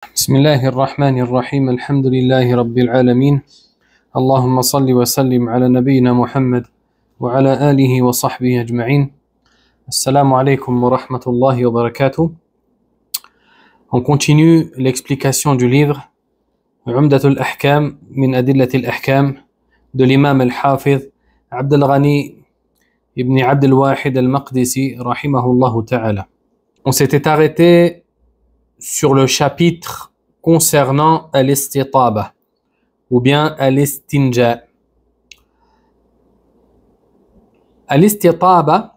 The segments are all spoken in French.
بسم الله الرحمن الرحيم الحمد لله رب العالمين اللهم صل وسلم على نبينا محمد وعلى آله وصحبه أجمعين السلام عليكم ورحمة الله وبركاته. On continue l'explication du livre عمدة الأحكام من أدلة الأحكام de l'imam al-Hafiz Abd al-Ghani ibn Abd al-Wahid al-Maqdisi rahimahullah ta'ala. On s'était arrêté sur le chapitre concernant al-istitaba ou bien al-istinja. Al-istitaba,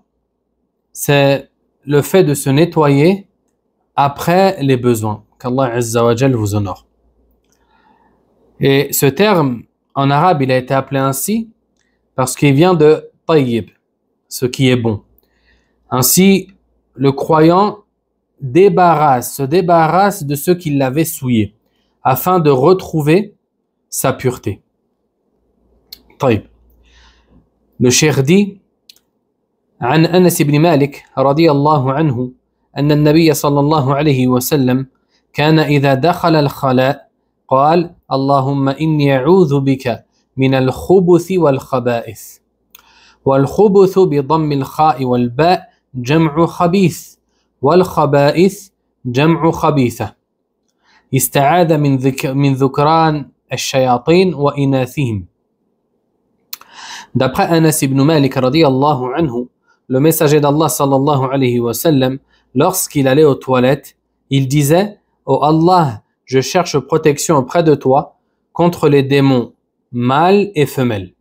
c'est le fait de se nettoyer après les besoins, qu'Allah Azza wa Jal vous honore. Et ce terme, en arabe, il a été appelé ainsi parce qu'il vient de tayyib, ce qui est bon. Ainsi, le croyant se débarrasse de ce qui l'avait souillé, afin de retrouver sa pureté. طيب. Le cheikh dit عن أنس بن مالك رضي الله عنه أن النبي صلى الله عليه وسلم كان إذا دخل الخلاء قال اللهم إني أعوذ بك من الخبث والخبائث. والخبث بضم الخاء والباء جمع خبيث والخبائث جمع خبيثة استعاذ من ذكران الشياطين وإناثهم. D'après Anas ibn Malik radiyallahu anhu, le messager d'Allah sallallahu alayhi wa sallam, lorsqu'il allait aux toilettes, il disait: Oh Allah, je cherche protection auprès de toi contre les démons mâles et femelles.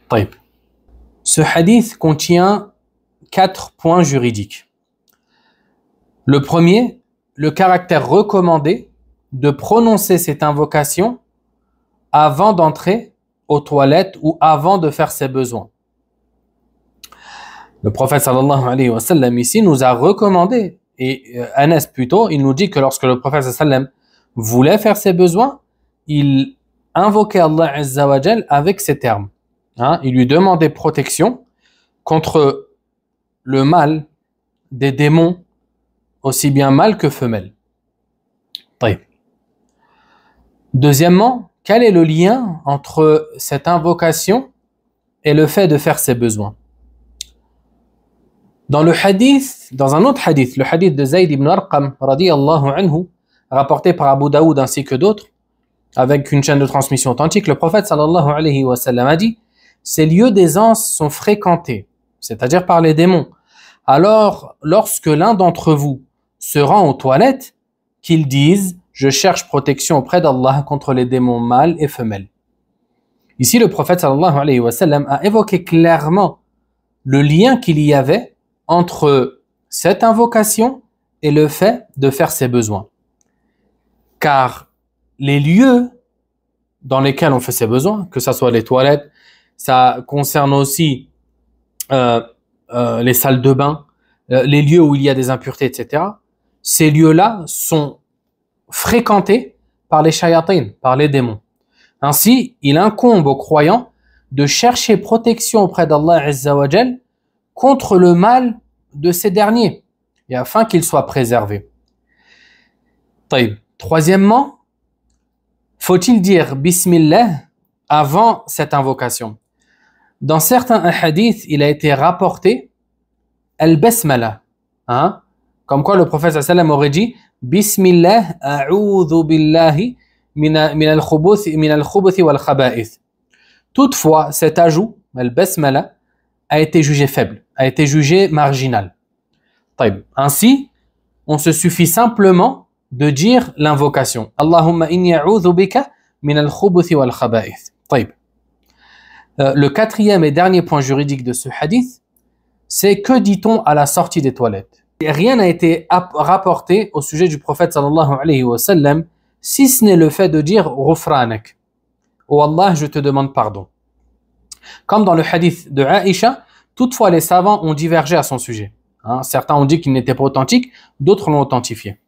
طيب. Ce hadith contient 4 points juridiques. Le premier, le caractère recommandé de prononcer cette invocation avant d'entrer aux toilettes ou avant de faire ses besoins. Le prophète sallallahu alayhi wa sallam ici nous a recommandé, et Anas plutôt, il nous dit que lorsque le prophète sallallahu alayhi wa sallam voulait faire ses besoins, il invoquait Allah Azza wa Jal avec ces termes. Il lui demandait protection contre le mal des démons, aussi bien mâles que femelles. طيب. Deuxièmement, quel est le lien entre cette invocation et le fait de faire ses besoins? Dans le hadith, dans un autre hadith, le hadith de Zayd ibn Arqam radiyallahu anhu, rapporté par Abu Daoud ainsi que d'autres, avec une chaîne de transmission authentique, le prophète sallallahu alayhi wa sallam a dit: ces lieux d'aisance sont fréquentés, c'est-à-dire par les démons. Alors, lorsque l'un d'entre vous se rend aux toilettes, qu'ils disent: je cherche protection auprès d'Allah contre les démons mâles et femelles. Ici, le prophète sallallahu alayhi wa sallam a évoqué clairement le lien qu'il y avait entre cette invocation et le fait de faire ses besoins. Car les lieux dans lesquels on fait ses besoins, que ce soit les toilettes, ça concerne aussi les salles de bain, les lieux où il y a des impuretés, etc. Ces lieux-là sont fréquentés par les shayatines, par les démons. Ainsi, il incombe aux croyants de chercher protection auprès d'Allah Azza wa Jal contre le mal de ces derniers, et afin qu'ils soient préservés. طيب. Troisièmement, faut-il dire Bismillah avant cette invocation? Dans certains hadiths, il a été rapporté al-basmala, comme quoi le prophète sallallahu alayhi wa sallam aurait dit Bismillah a'udhu billahi min al-khubuthi wal khaba'ith. Toutefois, cet ajout, al-basmala, a été jugé faible, a été jugé marginal. طيب. Ainsi, on se suffit simplement de dire l'invocation Allahumma inni a'udhu bika min al-khubuthi wal khaba'ith. طيب. Le quatrième et dernier point juridique de ce hadith, c'est que dit-on à la sortie des toilettes? Rien n'a été rapporté au sujet du prophète sallallahu alayhi wa sallam, si ce n'est le fait de dire Ghufranak. Oh Allah, je te demande pardon. Comme dans le hadith de Aïcha, toutefois les savants ont divergé à son sujet. Certains ont dit qu'il n'était pas authentique, d'autres l'ont authentifié.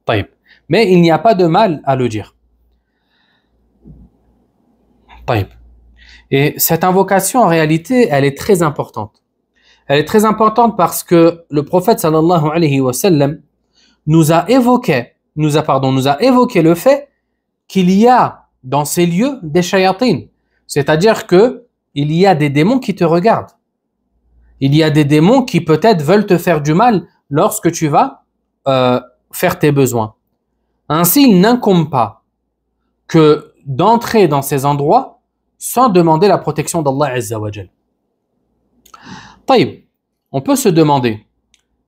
طيب. Mais il n'y a pas de mal à le dire. طيب. Et cette invocation, en réalité, elle est très importante. Elle est très importante parce que le prophète sallallahu alayhi wa sallam nous a évoqué nous a évoqué le fait qu'il y a dans ces lieux des shayatines. C'est-à-dire que il y a des démons qui te regardent. Il y a des démons qui peut-être veulent te faire du mal lorsque tu vas faire tes besoins. Ainsi, il n'incombe pas que d'entrer dans ces endroits sans demander la protection d'Allah Azza wa Jal. Taïb, on peut se demander,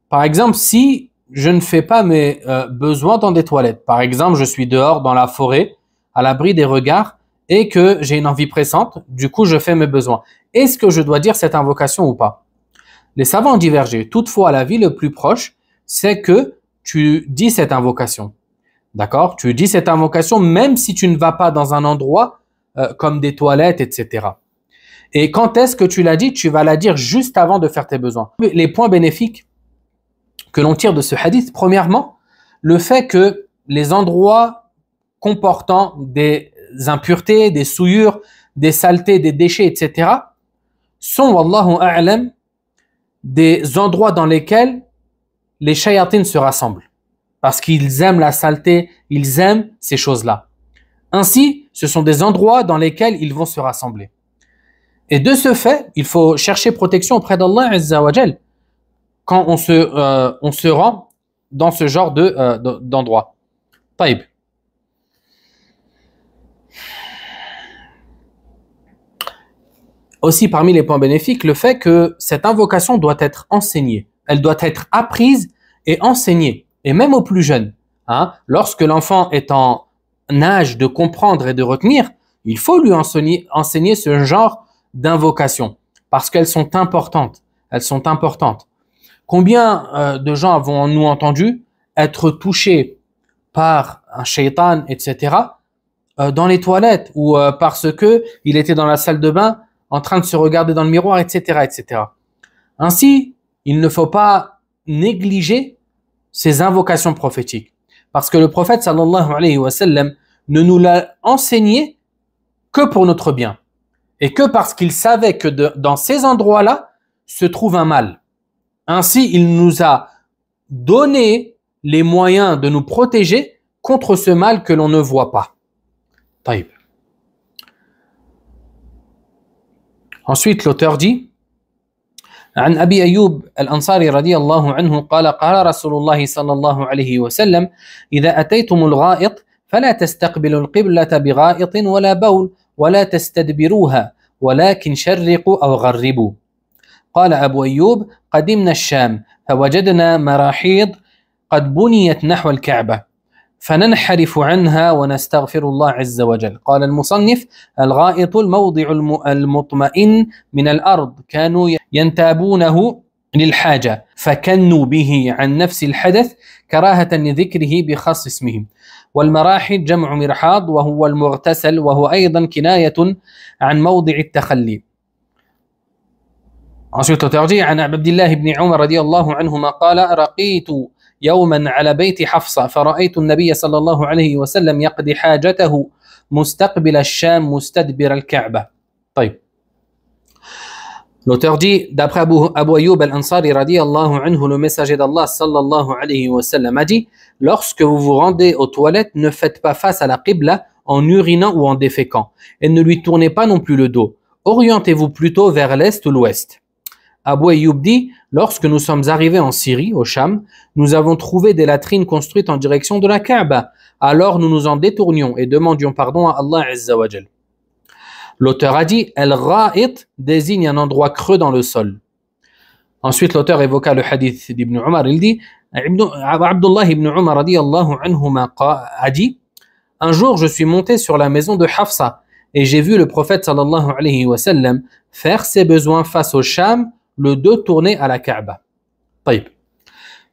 par exemple, si je ne fais pas mes besoins dans des toilettes, par exemple, je suis dehors dans la forêt, à l'abri des regards, et que j'ai une envie pressante, du coup, je fais mes besoins. Est-ce que je dois dire cette invocation ou pas? Les savants ont divergé. Toutefois, l'avis le plus proche, c'est que tu dis cette invocation. D'accord? Tu dis cette invocation même si tu ne vas pas dans un endroit comme des toilettes, etc. Et quand est-ce que tu l'as dit? Tu vas la dire juste avant de faire tes besoins. Les points bénéfiques que l'on tire de ce hadith, premièrement, le fait que les endroits comportant des impuretés, des souillures, des saletés, des déchets, etc., sont, wallahu a'lam, des endroits dans lesquels les shayatines se rassemblent. Parce qu'ils aiment la saleté, ils aiment ces choses-là. Ainsi, ce sont des endroits dans lesquels ils vont se rassembler. Et de ce fait, il faut chercher protection auprès d'Allah Azza wa Jal quand on se rend dans ce genre d'endroit. Taïb. Aussi, parmi les points bénéfiques, le fait que cette invocation doit être enseignée. Elle doit être apprise et enseignée. Et même aux plus jeunes. Hein, lorsque l'enfant est en âge de comprendre et de retenir, il faut lui enseigner ce genre d'invocations. Parce qu'elles sont importantes. Elles sont importantes. Combien de gens avons-nous entendu être touchés par un shaitan, etc., dans les toilettes ou parce que il était dans la salle de bain en train de se regarder dans le miroir, etc., etc. Ainsi, il ne faut pas négliger ces invocations prophétiques. Parce que le prophète, sallallahu alayhi wa sallam, ne nous l'a enseigné que pour notre bien. Et que parce qu'il savait que dans ces endroits-là se trouve un mal. Ainsi, il nous a donné les moyens de nous protéger contre ce mal que l'on ne voit pas. Taïb. Ensuite, l'auteur dit عن أبي أيوب الأنصاري رضي الله عنه قال قال رسول الله صلى الله عليه وسلم إذا أتيتم الغائط فلا تستقبلوا القبلة بغائط ولا بول ولا تستدبروها ولكن شرقوا أو غربوا. قال أبو أيوب قدمنا الشام فوجدنا مراحيض قد بنيت نحو الكعبة فننحرف عنها ونستغفر الله عز وجل. قال المصنف الغائط الموضع المطمئن من الأرض كانوا ينتابونه للحاجة فكنوا به عن نفس الحدث كراهة لذكره بخاص اسمهم. والمراحيض جمع مرحاض وهو المغتسل وهو أيضا كناية عن موضع التخلي. Ensuite, l'auteur dit عن عبد الله بن عمر رضي الله عنهما قال رقيت يوما على بيت حفصة فرأيت النبي صلى الله عليه وسلم يقضي حاجته مستقبل الشام مستدبر الكعبة. طيب. L'auteur dit, d'après Abu Ayyub al-Ansari radiyallahu anhu, le messager d'Allah sallallahu alayhi wa sallam a dit, lorsque vous vous rendez aux toilettes, ne faites pas face à la qibla en urinant ou en déféquant, et ne lui tournez pas non plus le dos. Orientez-vous plutôt vers l'est ou l'ouest. Abu Ayyub dit, lorsque nous sommes arrivés en Syrie, au Cham, nous avons trouvé des latrines construites en direction de la Kaaba. Alors nous nous en détournions et demandions pardon à Allah Azza wa Jal. L'auteur a dit, Al-Ra'it désigne un endroit creux dans le sol. Ensuite, l'auteur évoqua le hadith d'Ibn Umar. Il dit, Abdullah ibn Umar radiyallahu anhuma a dit, un jour je suis monté sur la maison de Hafsa et j'ai vu le prophète sallallahu alayhi wa sallam faire ses besoins face au Cham, le dos tourné à la Kaaba. Taïb.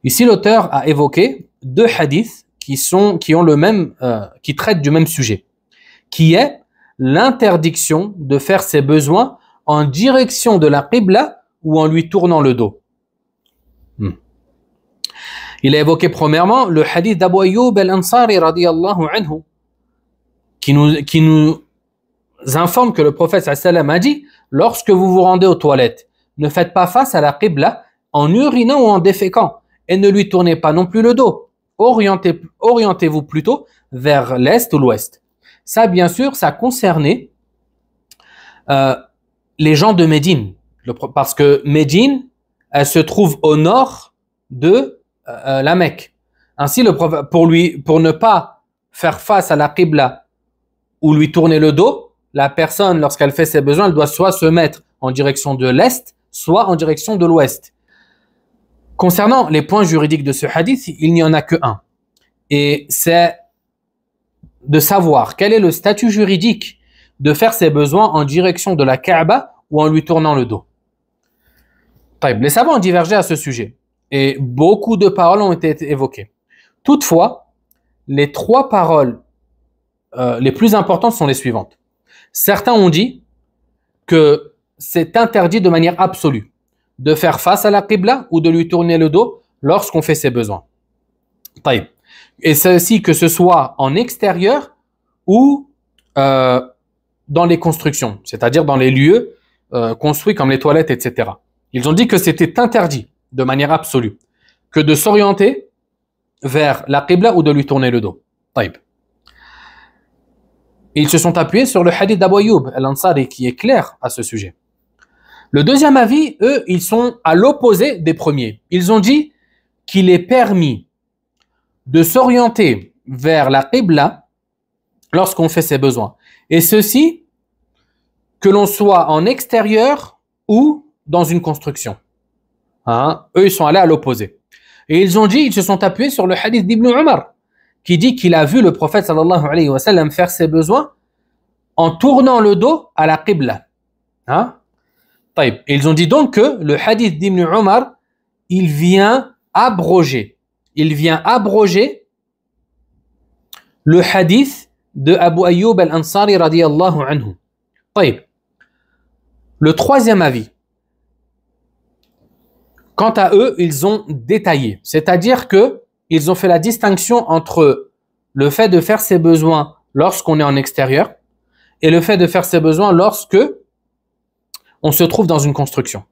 Ici, l'auteur a évoqué deux hadiths qui traitent du même sujet, qui est l'interdiction de faire ses besoins en direction de la Qibla ou en lui tournant le dos. Il a évoqué premièrement le hadith d'Abu Ayyub al-Ansari radiyallahu anhu, qui nous informe que le prophète sallam a dit, lorsque vous vous rendez aux toilettes, ne faites pas face à la Qibla en urinant ou en déféquant et ne lui tournez pas non plus le dos. orientez-vous plutôt vers l'est ou l'ouest. Ça, bien sûr, ça concernait les gens de Médine, parce que Médine, elle se trouve au nord de la Mecque. Ainsi, pour ne pas faire face à la Qibla ou lui tourner le dos, la personne, lorsqu'elle fait ses besoins, elle doit soit se mettre en direction de l'est, soit en direction de l'ouest. Concernant les points juridiques de ce hadith, il n'y en a que un. Et c'est de savoir quel est le statut juridique de faire ses besoins en direction de la Kaaba ou en lui tournant le dos. Les savants ont divergé à ce sujet et beaucoup de paroles ont été évoquées. Toutefois, les trois paroles les plus importantes sont les suivantes. Certains ont dit que c'est interdit de manière absolue de faire face à la Qibla ou de lui tourner le dos lorsqu'on fait ses besoins. Et ceci que ce soit en extérieur ou dans les constructions, c'est-à-dire dans les lieux construits comme les toilettes, etc. Ils ont dit que c'était interdit de manière absolue que de s'orienter vers la Qibla ou de lui tourner le dos. Ils se sont appuyés sur le hadith d'Abu Ayyub al-Ansari qui est clair à ce sujet. Le deuxième avis, eux, ils sont à l'opposé des premiers. Ils ont dit qu'il est permis de s'orienter vers la Qibla lorsqu'on fait ses besoins. Et ceci, que l'on soit en extérieur ou dans une construction. Eux, ils sont allés à l'opposé. Et ils ont dit, ils se sont appuyés sur le hadith d'Ibn Umar, qui dit qu'il a vu le prophète sallallahu alayhi wa sallam faire ses besoins en tournant le dos à la Qibla. Et ils ont dit donc que le hadith d'Ibn Umar, il vient abroger le hadith de Abu Ayyub al-Ansari radiyallahu anhu. Le troisième avis, quant à eux, ils ont détaillé, c'est-à-dire que ils ont fait la distinction entre le fait de faire ses besoins lorsqu'on est en extérieur et le fait de faire ses besoins lorsque on se trouve dans une construction.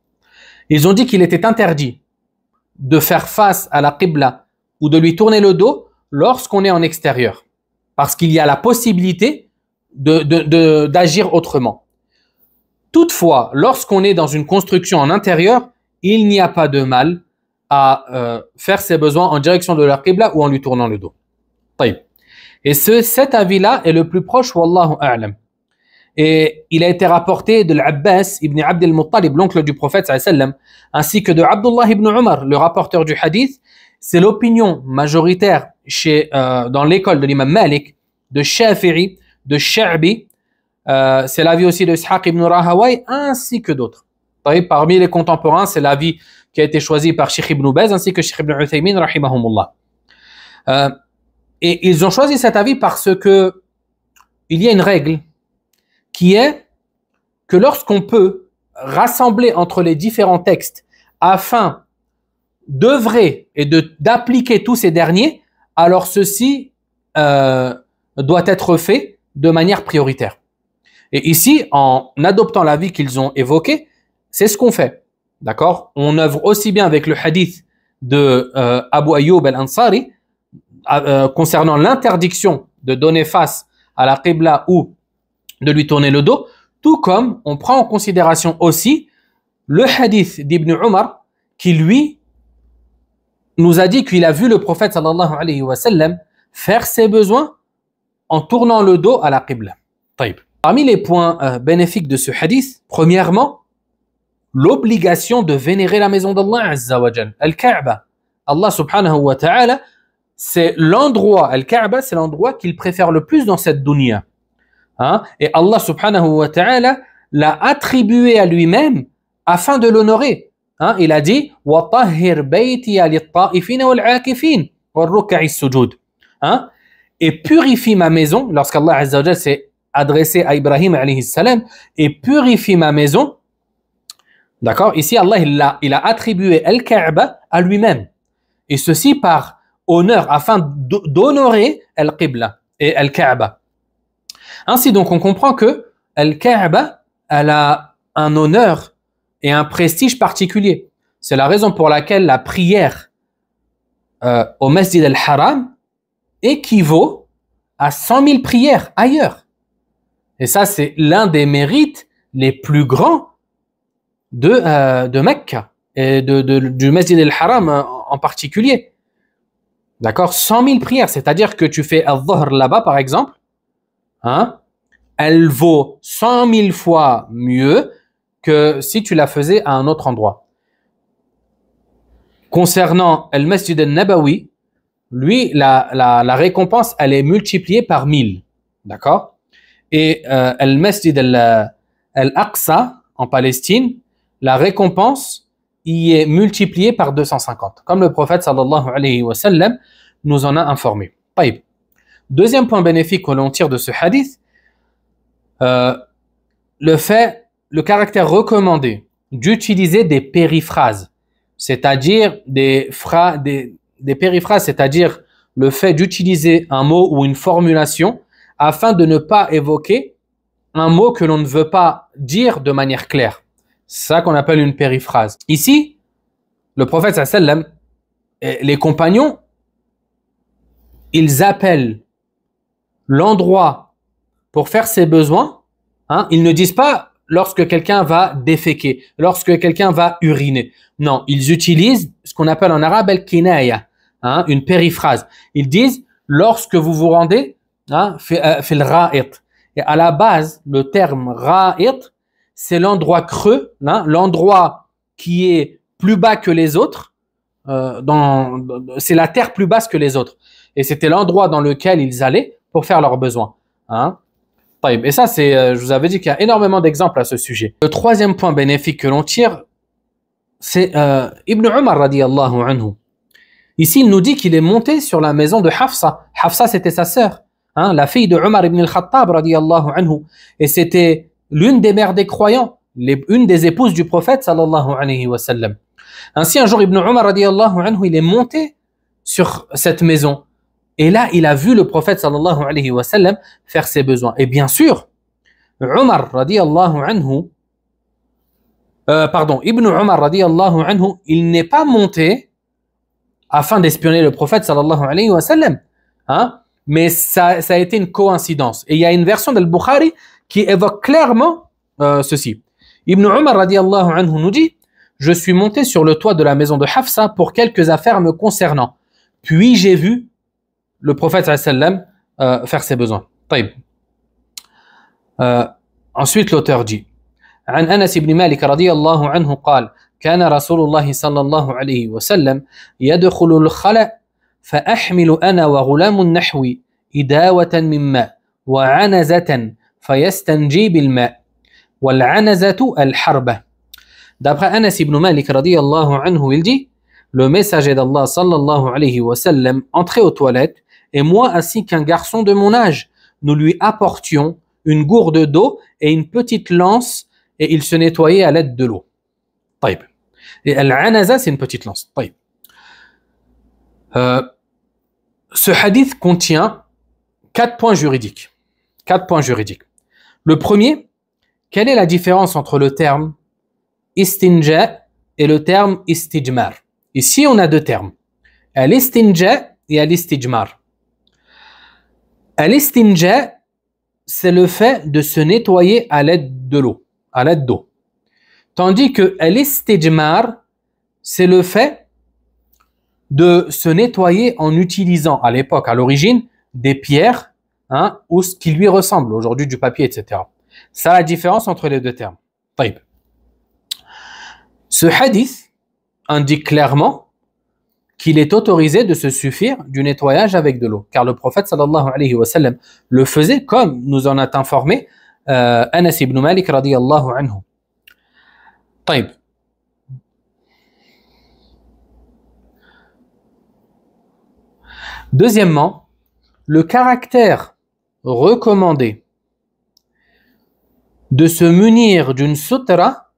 Ils ont dit qu'il était interdit de faire face à la Qibla ou de lui tourner le dos lorsqu'on est en extérieur, parce qu'il y a la possibilité d'agir autrement. Toutefois, lorsqu'on est dans une construction en intérieur, il n'y a pas de mal à faire ses besoins en direction de la Qibla ou en lui tournant le dos. Et cet avis-là est le plus proche, wallahu a'lam. Et il a été rapporté de l'Abbas ibn Abd al-Muttalib, l'oncle du prophète sallallahu alayhi wa sallam, ainsi que de Abdullah ibn Umar, le rapporteur du hadith. C'est l'opinion majoritaire dans l'école de l'imam Malik, de Shafi'i, de Sha'bi. C'est l'avis aussi de Ishaq ibn Rahawai, ainsi que d'autres. Parmi les contemporains, c'est l'avis qui a été choisi par Sheikh ibn Baz, ainsi que Sheikh ibn Uthaymin, rahimahumullah. Et ils ont choisi cet avis parce que il y a une règle qui est que lorsqu'on peut rassembler entre les différents textes afin d'œuvrer et d'appliquer tous ces derniers, alors ceci doit être fait de manière prioritaire. Et ici, en adoptant l'avis qu'ils ont évoqué, c'est ce qu'on fait. D'accord? On œuvre aussi bien avec le hadith de Abu Ayyub al-Ansari concernant l'interdiction de donner face à la Qibla ou de lui tourner le dos, tout comme on prend en considération aussi le hadith d'Ibn Umar qui lui nous a dit qu'il a vu le prophète sallallahu alayhi wa sallam faire ses besoins en tournant le dos à la Qibla. Parmi les points bénéfiques de ce hadith, premièrement, l'obligation de vénérer la maison d'Allah Azza wa Jal, Al-Kaaba. Allah subhanahu wa ta'ala, c'est l'endroit, Al-Kaaba, c'est l'endroit qu'il préfère le plus dans cette dunya. Et Allah subhanahu wa ta'ala l'a attribué à lui-même afin de l'honorer. Il a dit وَطَهِّرْ بَيْتِيَ لِلطَّائِفِينَ وَالْعَاكِفِينَ وَالرُّكَّعِ السُّجُودِ. Et purifie ma maison, lorsqu'Allah Azza wa Jal s'est adressé à Ibrahim alayhi salam, et purifie ma maison. D'accord? Ici, Allah il a attribué Al-Kaaba à lui-même. Et ceci par honneur, afin d'honorer Al-Qibla et Al-Kaaba. Ainsi donc, on comprend que Al-Kaaba, elle a un honneur et un prestige particulier. C'est la raison pour laquelle la prière au Masjid al-Haram équivaut à 100 000 prières ailleurs. Et ça, c'est l'un des mérites les plus grands de Mecca et du Masjid al-Haram en particulier. D'accord, 100 000 prières, c'est-à-dire que tu fais al-Dhuhr là-bas, par exemple, hein, elle vaut 100 000 fois mieux que si tu la faisais à un autre endroit. Concernant le Masjid al-Nabawi, lui, la récompense, elle est multipliée par 1000. D'accord? Et le Masjid al-Aqsa, en Palestine, la récompense y est multipliée par 250, comme le prophète sallallahu alayhi wa sallam nous en a informé. Taïb. Deuxième point bénéfique que l'on tire de ce hadith, le caractère recommandé d'utiliser des périphrases, c'est-à-dire des périphrases, c'est-à-dire le fait d'utiliser un mot ou une formulation afin de ne pas évoquer un mot que l'on ne veut pas dire de manière claire. C'est ça qu'on appelle une périphrase. Ici, le prophète sallam, les compagnons, ils appellent l'endroit pour faire ses besoins. Hein, ils ne disent pas lorsque quelqu'un va déféquer, lorsque quelqu'un va uriner. Non, ils utilisent ce qu'on appelle en arabe al-kinaya, hein, une périphrase. Ils disent lorsque vous vous rendez fil ra'it. Et à la base, le terme ra'it, c'est l'endroit creux, hein, l'endroit qui est plus bas que les autres. C'est la terre plus basse que les autres. Et c'était l'endroit dans lequel ils allaient pour faire leurs besoins. Hein. Et ça, je vous avais dit qu'il y a énormément d'exemples à ce sujet. Le troisième point bénéfique que l'on tire, c'est Ibn Umar radiyallahu anhu. Ici, il nous dit qu'il est monté sur la maison de Hafsa. Hafsa, c'était sa sœur, hein, la fille de Umar ibn al-Khattab radiyallahu anhu. Et c'était l'une des mères des croyants, une des épouses du prophète sallallahu alayhi wa sallam. Ainsi, un jour, Ibn Umar radiyallahu anhu, il est monté sur cette maison. Et là, il a vu le prophète sallallahu alayhi wa sallam faire ses besoins. Et bien sûr, Umar radiyallahu anhu, Ibn Umar radiyallahu anhu, il n'est pas monté afin d'espionner le prophète sallallahu alayhi wa sallam. Hein? Mais ça a été une coïncidence. Et il y a une version de Bukhari qui évoque clairement ceci. Ibn Umar radiyallahu anhu nous dit: je suis monté sur le toit de la maison de Hafsa pour quelques affaires me concernant. Puis j'ai vu le prophète sallam faire ses besoins. Ensuite l'auteur dit: عن أنس بن مالك رضي الله عنه قال: كان رسول الله صلى الله عليه وسلم يدخل الخلاء فأحمل أنا وغلام نحوي إداوة من ماء وعنزة فيستنجي بالماء والعنزة الحربة. D'après Anas ibn Malik radiyallahu anhu, il dit: le messager d'Allah sallallahu alayhi wa sallam entrait aux toilettes et moi ainsi qu'un garçon de mon âge, nous lui apportions une gourde d'eau et une petite lance et il se nettoyait à l'aide de l'eau. طيب. Et al-anaza, c'est une petite lance. طيب. Ce hadith contient 4 points juridiques. 4 points juridiques. Le premier, quelle est la différence entre le terme istinja et le terme istijmar? Ici, on a 2 termes. Al-istinja et al-istijmar. Al-istinja, c'est le fait de se nettoyer à l'aide de l'eau, à l'aide d'eau. Tandis que al-istijmar, c'est le fait de se nettoyer en utilisant, à l'époque, à l'origine, des pierres, hein, ou ce qui lui ressemble, aujourd'hui du papier, etc. C'est la différence entre les 2 termes. طيب. Ce hadith indique clairement qu'il est autorisé de se suffire du nettoyage avec de l'eau, car le prophète sallallahu alayhi wa sallam le faisait, comme nous en a informé Anas ibn Malik radiyallahu anhu. طيب. Deuxièmement, le caractère recommandé de se munir d'une sutra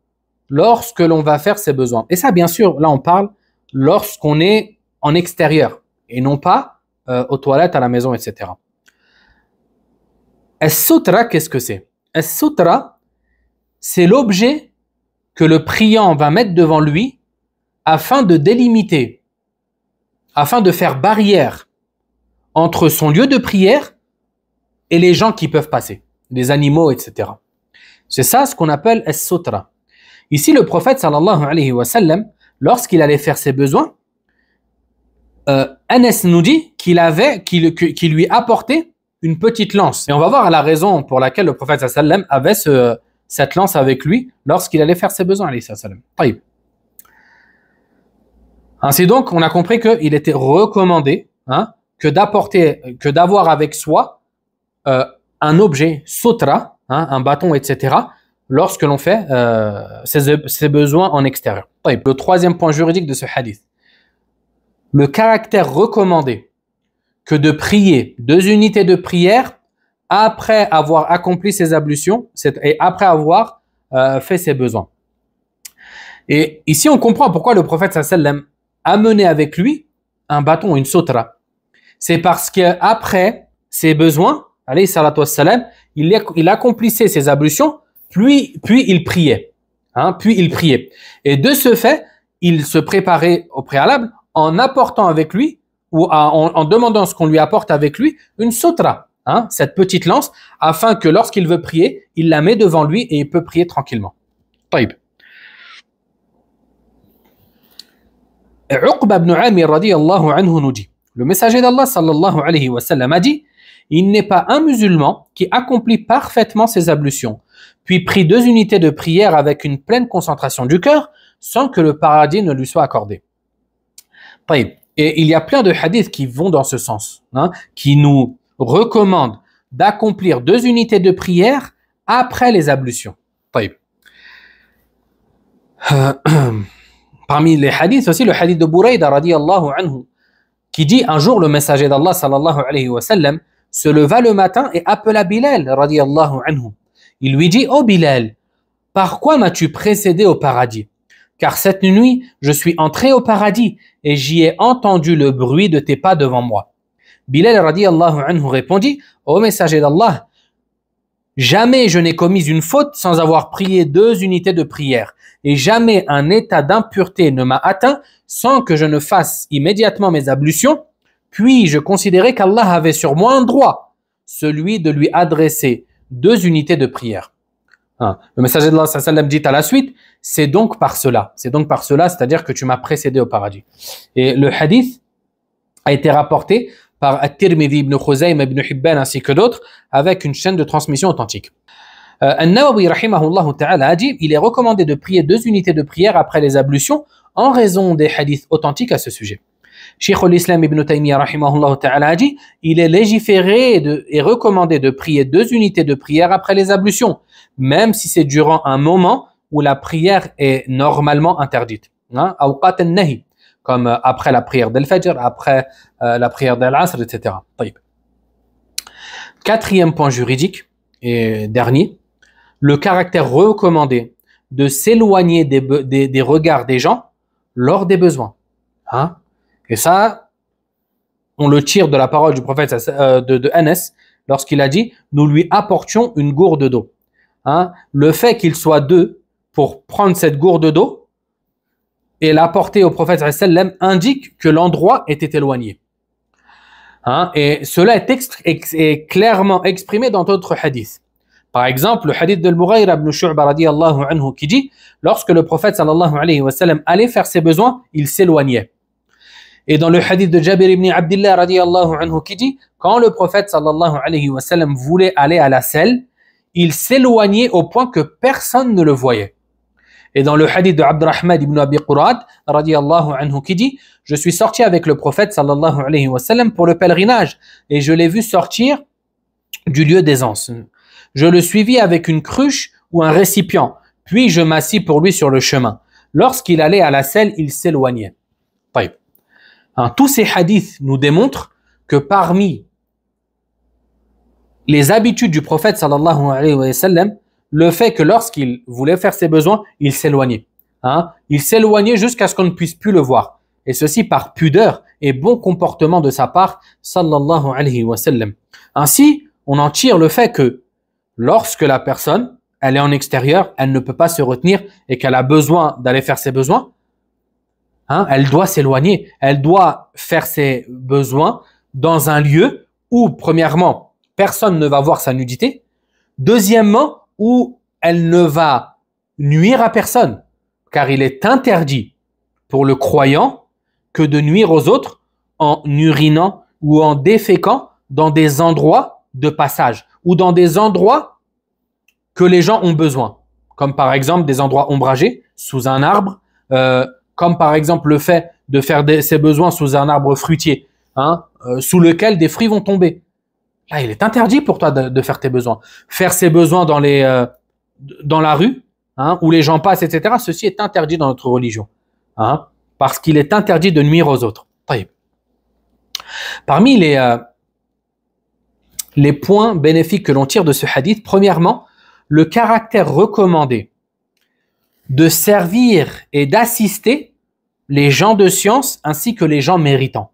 lorsque l'on va faire ses besoins. Et ça, bien sûr, là on parle lorsqu'on est en extérieur et non pas aux toilettes, à la maison, etc. As-sutra, qu'est-ce que c'est? As-sutra, c'est l'objet que le priant va mettre devant lui afin de délimiter, afin de faire barrière entre son lieu de prière et les gens qui peuvent passer, les animaux, etc. C'est ça ce qu'on appelle as-sutra. Ici, le prophète sallallahu alayhi wa sallam, lorsqu'il allait faire ses besoins, Anas nous dit qu'il lui apportait une petite lance. Et on va voir la raison pour laquelle le prophète sallallahu alayhi wa sallam avait cette lance avec lui lorsqu'il allait faire ses besoins. Alayhi sallam. Ainsi donc, on a compris qu'il était recommandé que d'avoir avec soi un objet, sutra, un bâton, etc., lorsque l'on fait ses besoins en extérieur. Le troisième point juridique de ce hadith. Le caractère recommandé que de prier 2 unités de prière après avoir accompli ses ablutions et après avoir fait ses besoins. Et ici, on comprend pourquoi le prophète sallam a mené avec lui un bâton, une sutra. C'est parce qu'après ses besoins, alayhi salatu wassalam, il accomplissait ses ablutions, puis il priait. Puis il priait. Et de ce fait, il se préparait au préalable en apportant avec lui, ou en demandant ce qu'on lui apporte avec lui, une sutra, cette petite lance, afin que lorsqu'il veut prier, il la met devant lui et il peut prier tranquillement. Taïb. Uqba ibn Amir radiyallahu anhu nous dit, le messager d'Allah sallallahu alayhi wa sallam a dit, il n'est pas un musulman qui accomplit parfaitement ses ablutions, puis prie 2 unités de prière avec une pleine concentration du cœur, sans que le paradis ne lui soit accordé. Et il y a plein de hadiths qui vont dans ce sens, qui nous recommandent d'accomplir 2 unités de prière après les ablutions. Parmi les hadiths aussi, le hadith de Burayda radiyallahu anhu, qui dit un jour le messager d'Allah sallallahu alayhi wa sallam se leva le matin et appela Bilal radiyallahu anhu. Il lui dit: oh Bilal, par quoi m'as-tu précédé au paradis? Car cette nuit, je suis entré au paradis et j'y ai entendu le bruit de tes pas devant moi. Bilal radiyallahu anhu répondit: ô messager d'Allah, jamais je n'ai commis une faute sans avoir prié 2 unités de prière, et jamais un état d'impureté ne m'a atteint sans que je ne fasse immédiatement mes ablutions, puis je considérais qu'Allah avait sur moi un droit, celui de lui adresser 2 unités de prière. Le messager d'Allah sallallahu alayhi wa sallam dit à la suite: c'est donc par cela, c'est-à-dire que tu m'as précédé au paradis. Et le hadith a été rapporté par At-Tirmidhi, Ibn Khuzaym, Ibn Hibban ainsi que d'autres avec une chaîne de transmission authentique. An-Nawawi rahimahullah ta'ala a dit: il est recommandé de prier 2 unités de prière après les ablutions en raison des hadiths authentiques à ce sujet. Cheikh al-Islam Ibn Taymiyyah rahimahullah ta'ala a dit: il est légiféré et recommandé de prier 2 unités de prière après les ablutions, même si c'est durant un moment où la prière est normalement interdite. Awqat al-nahi, comme après la prière d'Al-Fajr, après la prière d'Al-Asr, etc. Quatrième point juridique et dernier, le caractère recommandé de s'éloigner des regards des gens lors des besoins. Et ça, on le tire de la parole du prophète de Anas lorsqu'il a dit: nous lui apportions une gourde d'eau. Le fait qu'il soit 2 pour prendre cette gourde d'eau et l'apporter au prophète sallam indique que l'endroit était éloigné. Et cela est clairement exprimé dans d'autres hadiths. Par exemple, le hadith de Al-Mughayra ibn Shu'ba radiyallahu anhu qui dit: lorsque le prophète sallallahu alayhi wa sallam allait faire ses besoins, il s'éloignait. Et dans le hadith de Jabir ibn Abdillah radiyallahu anhu qui dit: quand le prophète sallallahu alayhi wa sallam voulait aller à la selle, il s'éloignait au point que personne ne le voyait. Et dans le hadith de Abdurrahman ibn Abi Qurad radiyallahu anhu qui dit: je suis sorti avec le prophète sallallahu alayhi wa sallam pour le pèlerinage et je l'ai vu sortir du lieu d'aisance. Je le suivis avec une cruche ou un récipient, puis je m'assis pour lui sur le chemin. Lorsqu'il allait à la selle, il s'éloignait. Tous ces hadiths nous démontrent que parmi les habitudes du prophète sallallahu alayhi wa sallam, le fait que lorsqu'il voulait faire ses besoins, il s'éloignait. Il s'éloignait jusqu'à ce qu'on ne puisse plus le voir. Et ceci par pudeur et bon comportement de sa part, sallallahu alayhi wa sallam. Ainsi, on en tire le fait que lorsque la personne, elle est en extérieur, elle ne peut pas se retenir et qu'elle a besoin d'aller faire ses besoins, hein, elle doit s'éloigner, elle doit faire ses besoins dans un lieu où, premièrement, personne ne va voir sa nudité, deuxièmement, où elle ne va nuire à personne, car il est interdit pour le croyant que de nuire aux autres en urinant ou en déféquant dans des endroits de passage ou dans des endroits que les gens ont besoin, comme par exemple des endroits ombragés, sous un arbre, comme par exemple le fait de faire ses besoins sous un arbre fruitier, hein, sous lequel des fruits vont tomber. Là, il est interdit pour toi de faire tes besoins. Faire ses besoins dans la rue, hein, où les gens passent, etc., ceci est interdit dans notre religion, hein, parce qu'il est interdit de nuire aux autres. Parmi les points bénéfiques que l'on tire de ce hadith, premièrement, le caractère recommandé de servir et d'assister les gens de science ainsi que les gens méritants.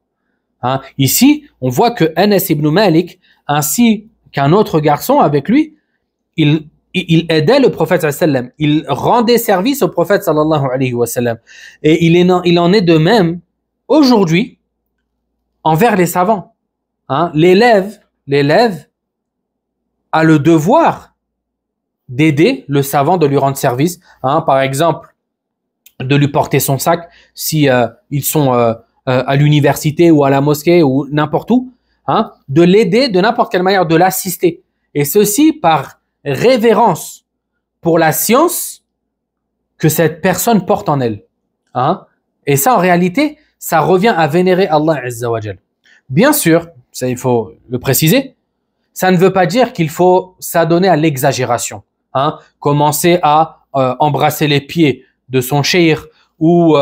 Hein? Ici, on voit que Anas ibn Malik ainsi qu'un autre garçon avec lui, il aidait le prophète sallallahu alayhi wa sallam, il rendait service au prophète sallallahu alayhi wa sallam. Et il en est de même aujourd'hui envers les savants. Hein? L'élève a le devoir d'aider le savant, de lui rendre service. Hein? Par exemple, de lui porter son sac si ils sont à l'université ou à la mosquée ou n'importe où. Hein? De l'aider de n'importe quelle manière, de l'assister. Et ceci par révérence pour la science que cette personne porte en elle. Hein? Et ça, en réalité, ça revient à vénérer Allah Azza wa Jal. Bien sûr, ça il faut le préciser, ça ne veut pas dire qu'il faut s'adonner à l'exagération. Hein? Commencer à embrasser les pieds de son cheikh ou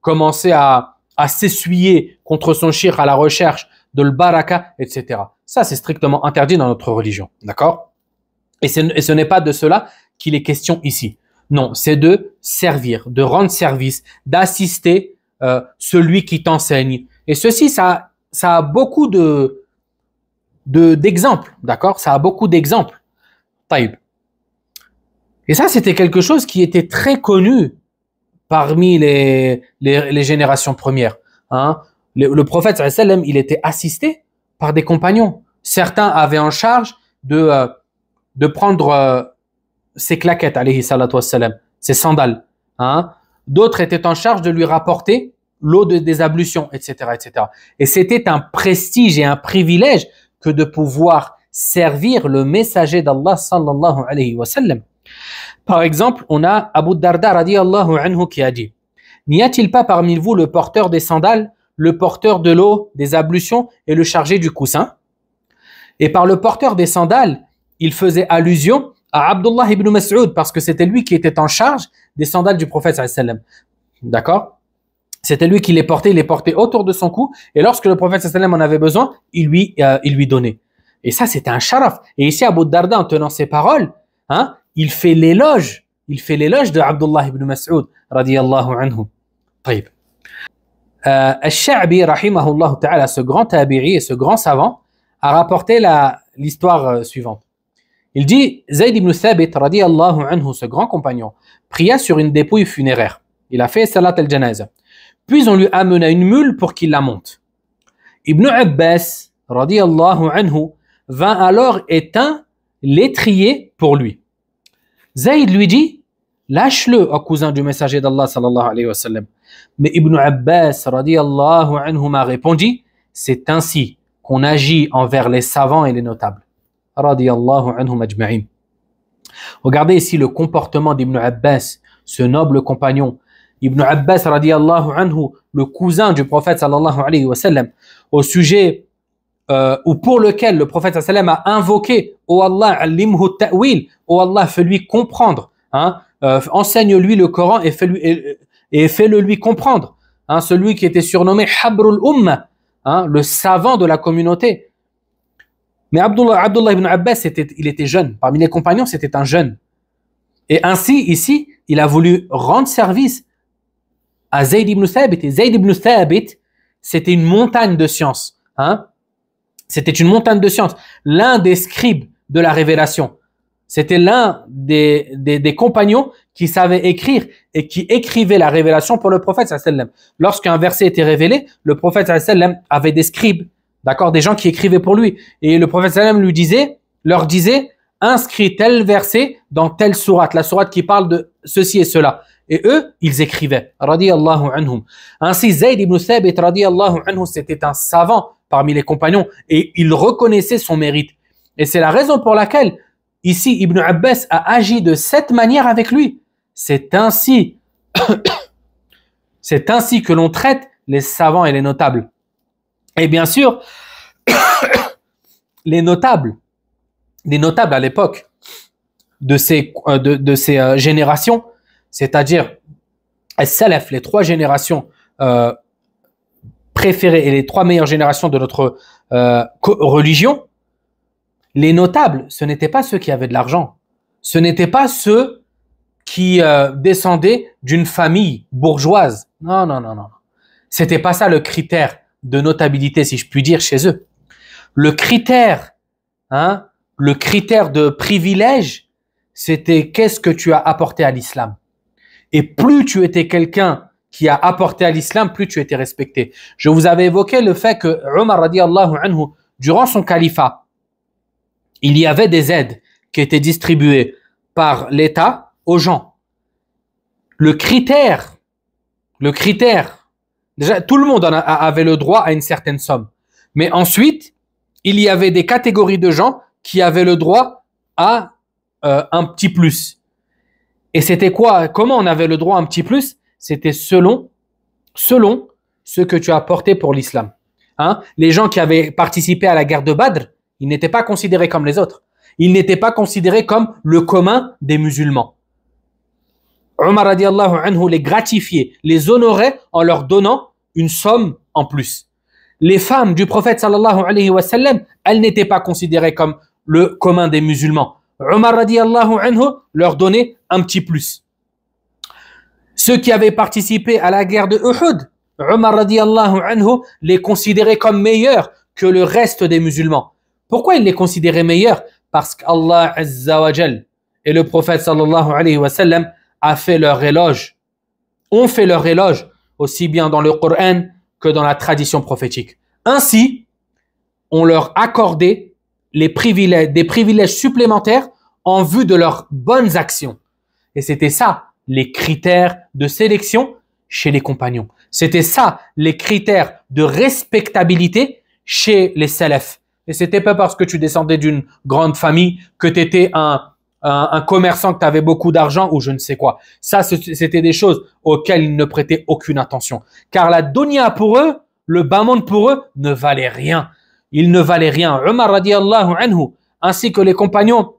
commencer à s'essuyer contre son cheikh à la recherche de le baraka, etc. Ça, c'est strictement interdit dans notre religion. D'accord? Et ce n'est pas de cela qu'il est question ici. Non, c'est de servir, de rendre service, d'assister celui qui t'enseigne. Et ceci, ça a beaucoup d'exemples, d'accord? Ça a beaucoup d'exemples. Taïb. Et ça, c'était quelque chose qui était très connu parmi les générations premières. Hein? Le prophète, sallallahu alayhi wa sallam, il était assisté par des compagnons. Certains avaient en charge de prendre ses claquettes, alayhi salatu wassalam, ses sandales. Hein? D'autres étaient en charge de lui rapporter l'eau des ablutions, etc., etc. Et c'était un prestige et un privilège que de pouvoir servir le messager d'Allah sallallahu alayhi wa sallam. Par exemple, on a Abu Darda radiyallahu anhu qui a dit: n'y a-t-il pas parmi vous le porteur des sandales, le porteur de l'eau, des ablutions et le chargé du coussin? Et par le porteur des sandales, il faisait allusion à Abdullah ibn Mas'ud parce que c'était lui qui était en charge des sandales du prophète sallallahu alayhi wa sallam. D'accord? C'était lui qui les portait, il les portait autour de son cou et lorsque le prophète sallallahu alayhi wa sallam en avait besoin, il lui donnait. Et ça, c'était un sharaf. Et ici, Abu Darda, en tenant ses paroles, hein, il fait l'éloge de Abdullah ibn Mas'ud radiyallahu anhu. طيب. Al-Sha'bi rahimahullah ta'ala, ce grand tabi'i et ce grand savant, a rapporté l'histoire suivante. Il dit: Zayd ibn Thabit radiyallahu anhu, ce grand compagnon, pria sur une dépouille funéraire. Il a fait salat al-janaza. Puis on lui amena une mule pour qu'il la monte. Ibn Abbas radiyallahu anhu vint alors éteindre l'étrier pour lui. Zayd lui dit: lâche-le, au cousin du messager d'Allah sallallahu alayhi wa sallam. Mais Ibn Abbas radiyallahu anhu m'a répondu: c'est ainsi qu'on agit envers les savants et les notables. Radiyallahu anhu majma'in. Regardez ici le comportement d'Ibn Abbas, ce noble compagnon. Ibn Abbas radiyallahu anhu, le cousin du prophète sallallahu alayhi wa sallam, au sujet ou pour lequel le prophète sallallahu alayhi wa sallam a invoqué: oh Allah, allimhu ta'wil, oh Allah, fais-lui comprendre, hein, enseigne-lui le Coran et fais-le lui comprendre. Hein, celui qui était surnommé Habrul Ummah, hein, le savant de la communauté. Mais Abdullah ibn Abbas, il était jeune. Parmi les compagnons, c'était un jeune. Et ainsi, ici, il a voulu rendre service à Zayd ibn Thabit. Et Zayd ibn Thabit, c'était une montagne de science. Hein? C'était une montagne de science. L'un des scribes de la révélation. C'était l'un des compagnons qui savait écrire et qui écrivait la révélation pour le prophète sallallahu alayhi wa sallam. Lorsqu'un verset était révélé, le prophète sallallahu alayhi wa sallam avait des scribes, d'accord, des gens qui écrivaient pour lui. Et le prophète sallallahu alayhi wa sallam leur disait, inscris tel verset dans telle sourate, la sourate qui parle de ceci et cela. Et eux, ils écrivaient. Radiyallahu anhum. Ainsi, Zayd ibn Thabit, radiyallahu anhu, c'était un savant parmi les compagnons et il reconnaissait son mérite. Et c'est la raison pour laquelle ici, Ibn Abbas a agi de cette manière avec lui. C'est ainsi que l'on traite les savants et les notables. Et bien sûr, les notables à l'époque de ces générations, c'est-à-dire As-Salaf, les trois générations préférées et les trois meilleures générations de notre religion, les notables, ce n'étaient pas ceux qui avaient de l'argent. Ce n'étaient pas ceux qui descendaient d'une famille bourgeoise. Non, non, non, non. C'était pas ça le critère de notabilité, si je puis dire, chez eux. Le critère de privilège, c'était qu'est-ce que tu as apporté à l'islam. Et plus tu étais quelqu'un qui a apporté à l'islam, plus tu étais respecté. Je vous avais évoqué le fait que Omar radiyallahu anhu, durant son califat, il y avait des aides qui étaient distribuées par l'État aux gens. Le critère, déjà tout le monde avait le droit à une certaine somme. Mais ensuite, il y avait des catégories de gens qui avaient le droit à un petit plus. Et c'était quoi? Comment on avait le droit à un petit plus? C'était selon ce que tu as apporté pour l'islam. Les gens qui avaient participé à la guerre de Badr, ils n'étaient pas considérés comme les autres. Ils n'étaient pas considérés comme le commun des musulmans. Omar radiallahu anhu les gratifiait, les honorait en leur donnant une somme en plus. Les femmes du prophète sallallahu alayhi wa sallam, elles n'étaient pas considérées comme le commun des musulmans. Omar radiallahu anhu leur donnait un petit plus. Ceux qui avaient participé à la guerre de Uhud, Omar radiallahu anhu les considérait comme meilleurs que le reste des musulmans. Pourquoi il les considérait meilleurs? Parce qu'Allah Azza wa Jal et le prophète sallallahu alayhi wa sallam ont fait leur éloge aussi bien dans le Coran que dans la tradition prophétique. Ainsi, on leur accordait des privilèges supplémentaires en vue de leurs bonnes actions. Et c'était ça, les critères de sélection chez les compagnons. C'était ça, les critères de respectabilité chez les salafs. Et c'était pas parce que tu descendais d'une grande famille que tu étais un commerçant, que tu avais beaucoup d'argent ou je ne sais quoi. Ça, c'était des choses auxquelles ils ne prêtaient aucune attention. Car la dunya pour eux, le bas monde pour eux, ne valait rien. Il ne valait rien. Omar radiallahu anhu, ainsi que les compagnons,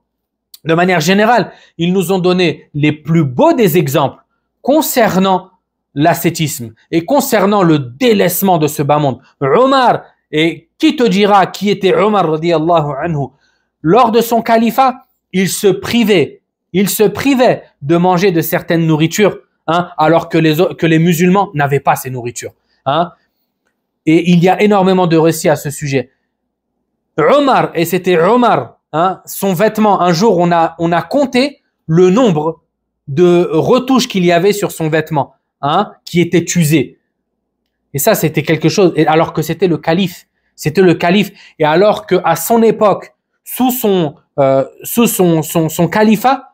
de manière générale, ils nous ont donné les plus beaux des exemples concernant l'ascétisme et concernant le délaissement de ce bas monde. Omar, et qui te dira qui était Omar radiallahu anhu? Lors de son califat, il se privait de manger de certaines nourritures, alors que les musulmans n'avaient pas ces nourritures. Et il y a énormément de récits à ce sujet. Omar, et c'était Omar, son vêtement, un jour on a compté le nombre de retouches qu'il y avait sur son vêtement, qui étaient usées. Et ça, c'était quelque chose, alors que c'était le calife. Et alors qu'à son époque, sous son califat,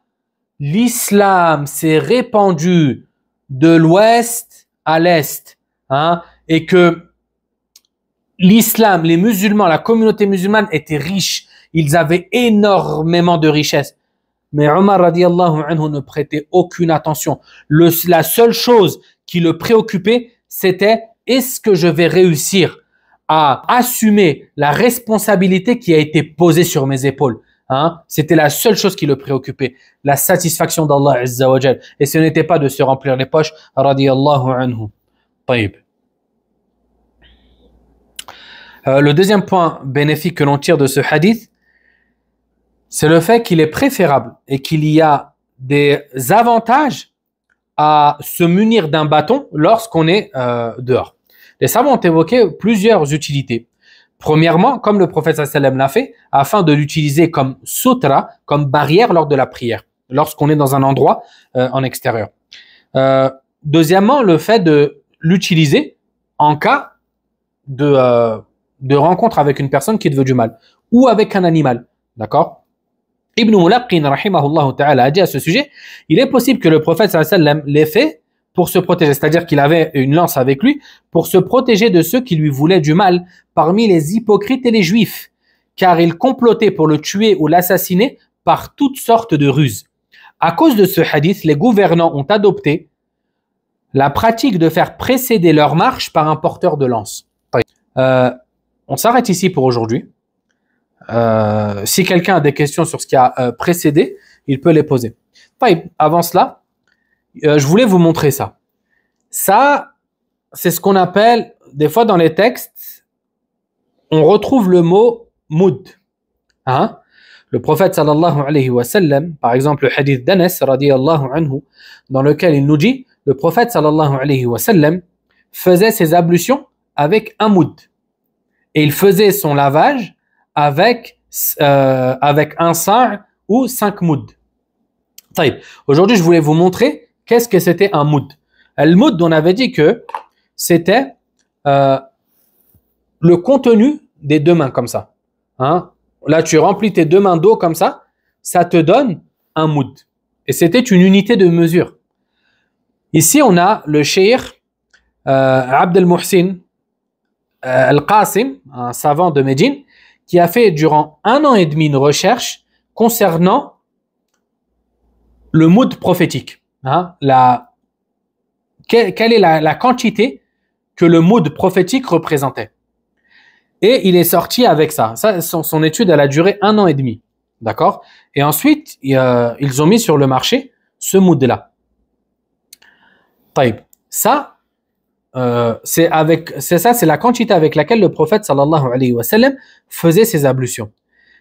l'islam s'est répandu de l'ouest à l'est, et que l'islam, les musulmans, la communauté musulmane était riche. Ils avaient énormément de richesses. Mais Omar radiallahu anhu ne prêtait aucune attention. La seule chose qui le préoccupait, c'était est-ce que je vais réussir à assumer la responsabilité qui a été posée sur mes épaules. C'était la seule chose qui le préoccupait, la satisfaction d'Allah Azza wa Jal. Et ce n'était pas de se remplir les poches, radiyallahu anhu. Taïb. Le deuxième point bénéfique que l'on tire de ce hadith, c'est le fait qu'il est préférable et qu'il y a des avantages à se munir d'un bâton lorsqu'on est dehors. Les savants ont évoqué plusieurs utilités. Premièrement, comme le prophète sallam l'a fait, afin de l'utiliser comme sutra, comme barrière lors de la prière, lorsqu'on est dans un endroit en extérieur. Deuxièmement, le fait de l'utiliser en cas de rencontre avec une personne qui te veut du mal, ou avec un animal, d'accord? Ibn Mulaqqin, rahimahullah ta'ala, a dit à ce sujet, il est possible que le prophète sallam l'ait fait pour se protéger, c'est-à-dire qu'il avait une lance avec lui pour se protéger de ceux qui lui voulaient du mal parmi les hypocrites et les juifs, car ils complotaient pour le tuer ou l'assassiner par toutes sortes de ruses. À cause de ce hadith, les gouvernants ont adopté la pratique de faire précéder leur marche par un porteur de lance. On s'arrête ici pour aujourd'hui. Si quelqu'un a des questions sur ce qui a précédé, il peut les poser. Avant cela, je voulais vous montrer ça. Ça, c'est ce qu'on appelle, des fois dans les textes, on retrouve le mot moud. Hein? Le prophète sallallahu alayhi wa sallam, par exemple le hadith d'Anas radiyallahu anhu, dans lequel il nous dit, le prophète sallallahu alayhi wa sallam faisait ses ablutions avec un moud. Et il faisait son lavage avec un sa' ou 5 mouds. Aujourd'hui, je voulais vous montrer qu'est-ce que c'était un moud. Le moud, on avait dit que c'était le contenu des deux mains comme ça. Hein? Là, tu remplis tes deux mains d'eau comme ça, ça te donne un moud. Et c'était une unité de mesure. Ici, on a le cheikh Abd al-Muhsin al-Qasim, un savant de Médine, qui a fait durant 1 an et demi une recherche concernant le moud prophétique. Hein, quelle est la quantité que le moud prophétique représentait. Et il est sorti avec ça. Son étude, elle a duré 1 an et demi. D'accord? Et ensuite, ils ont mis sur le marché ce moud-là. Ça, c'est la quantité avec laquelle le prophète sallallahu alayhi wa sallam faisait ses ablutions.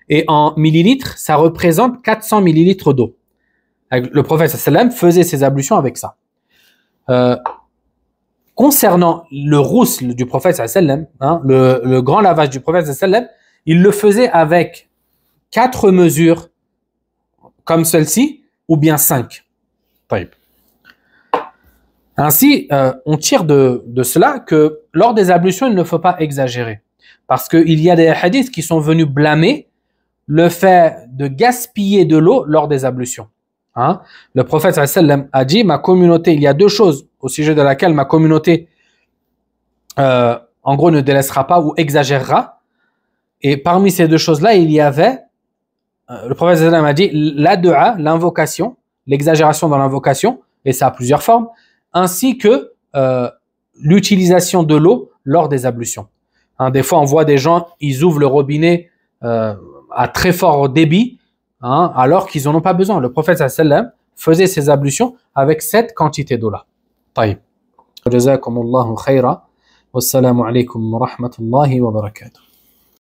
Et en millilitres, ça représente 400 millilitres d'eau. Le prophète sallallahu alayhi wa sallam faisait ses ablutions avec ça. Concernant le rousl du prophète sallallahu alayhi wa sallam, le grand lavage du prophète sallallahu alayhi wa sallam, il le faisait avec 4 mesures comme celle-ci ou bien 5. Ainsi, on tire de cela que lors des ablutions, il ne faut pas exagérer. Parce qu'il y a des hadiths qui sont venus blâmer le fait de gaspiller de l'eau lors des ablutions. Hein? Le prophète sallallahu alayhi wa sallam a dit, ma communauté, il y a 2 choses au sujet de laquelle ma communauté, en gros, ne délaissera pas ou exagérera. Et parmi ces 2 choses-là, il y avait, le prophète sallallahu alayhi wa sallam a dit, la dua, l'invocation, l'exagération dans l'invocation, et ça a plusieurs formes, ainsi que l'utilisation de l'eau lors des ablutions. Hein, des fois, on voit des gens, ils ouvrent le robinet à très fort débit, hein, alors qu'ils n'en ont pas besoin. Le prophète sallallahu alayhi wa sallam faisait ses ablutions avec cette quantité d'eau-là. Jazakumullahu khayra. Wassalamu alaykum wa rahmatullahi wa barakatuh.